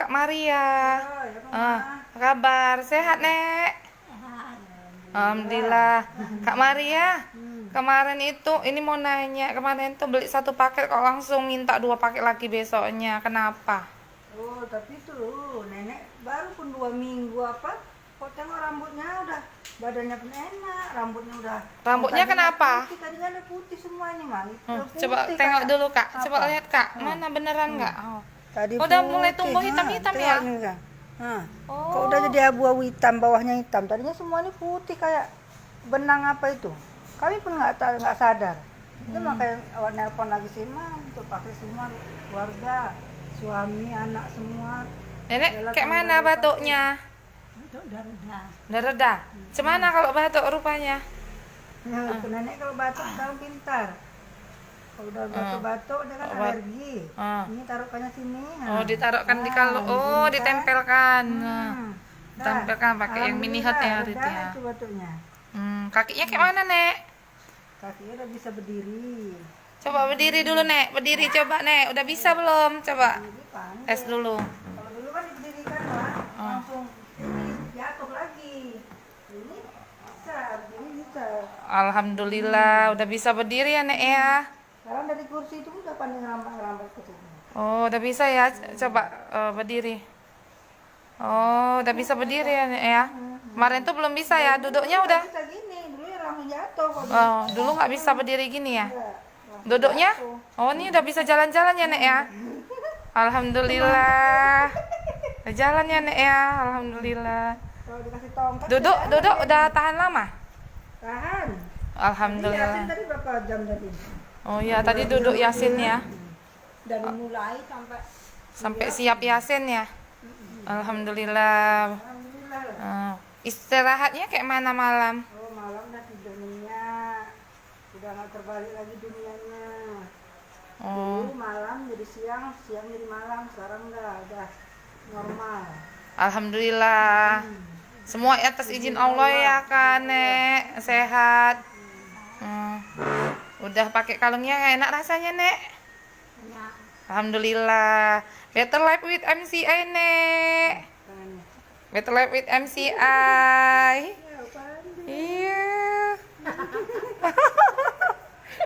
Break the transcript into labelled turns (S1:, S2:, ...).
S1: Kak Maria. Apa kabar? Sehat, Nek? Alhamdulillah. Kak Maria, kemarin itu ini mau nanya, kemarin tuh beli 1 paket kok langsung minta 2 paket lagi besoknya. Kenapa?
S2: Oh, tapi tuh nenek baru pun 2 minggu apa? Kok tengok rambutnya udah, badannya pun enak, rambutnya udah.
S1: Rambutnya kenapa?
S2: Tadinya ada putih semuanya, Mang.
S1: Coba tengok dulu, Kak. Coba lihat, Kak. Mana beneran nggak? Oh.
S2: Tadi
S1: Udah
S2: putih.
S1: mulai tumbuh hitam-hitam ya?
S2: Kok udah jadi abu-abu hitam, bawahnya hitam. Tadinya semuanya putih kayak benang apa itu. Kami pun nggak sadar. Itu makanya awak nelpon lagi sih, Mang, untuk pakai semua keluarga, suami, anak semua.
S1: Nenek, kayak mana batuknya? Udah reda. Cemana kalau batuk rupanya?
S2: Nenek kalau batuk sekarang pintar. Kalau udah batuk-batuk dia kan alergi. Ini taruhkannya sini.
S1: Oh, ditaruhkan di kalau. Oh, ditempelkan. Tempelkan pakai yang mini hot ya, Rit ya.
S2: Itu batuknya.
S1: Kakinya kayak mana, Nek?
S2: Kakinya udah bisa berdiri.
S1: Coba berdiri dulu, Nek. Berdiri coba, Nek. Udah bisa belum? Coba. Tes dulu.
S2: Kalau dulu kan diberdirikan, Pak. Langsung jatuh lagi. Ini bisa, ini bisa.
S1: Alhamdulillah, udah bisa berdiri ya, Nek ya.
S2: Sekarang dari kursi itu udah pandai ngerambah-ngerambah ke sini.
S1: Oh, udah bisa ya. Coba berdiri. Oh, udah bisa berdiri ya, Nek ya. Kemarin tuh belum bisa ya. Duduknya udah.
S2: Bisa gini, dulu ya langsung jatuh.
S1: Oh, dulu nggak bisa berdiri gini ya. Duduknya? Oh, ini udah bisa jalan-jalan ya, Nek ya. Alhamdulillah. Udah jalan ya, Nek ya. Alhamdulillah.
S2: Kalau dikasih tongkat.
S1: Duduk udah tahan lama?
S2: Tahan.
S1: Alhamdulillah.
S2: Yasin tadi berapa jam tadi?
S1: Oh iya, tadi duduk Yasin ya.
S2: Dari mulai
S1: Sampai siap Yasin ya. Alhamdulillah.
S2: Alhamdulillah.
S1: Istirahatnya kayak mana malam?
S2: Oh, malam udah tidur nyenyak. Udah nggak terbalik lagi dunianya. Dulu malam jadi siang, siang jadi malam. Sekarang udah normal.
S1: Alhamdulillah. Semua atas izin Allah ya kan, Nek. Sehat. Udah pakai kalungnya enak rasanya, Nek.
S2: Enak.
S1: Alhamdulillah. Better life with MCI, Nek. Better life with MCI. Iya.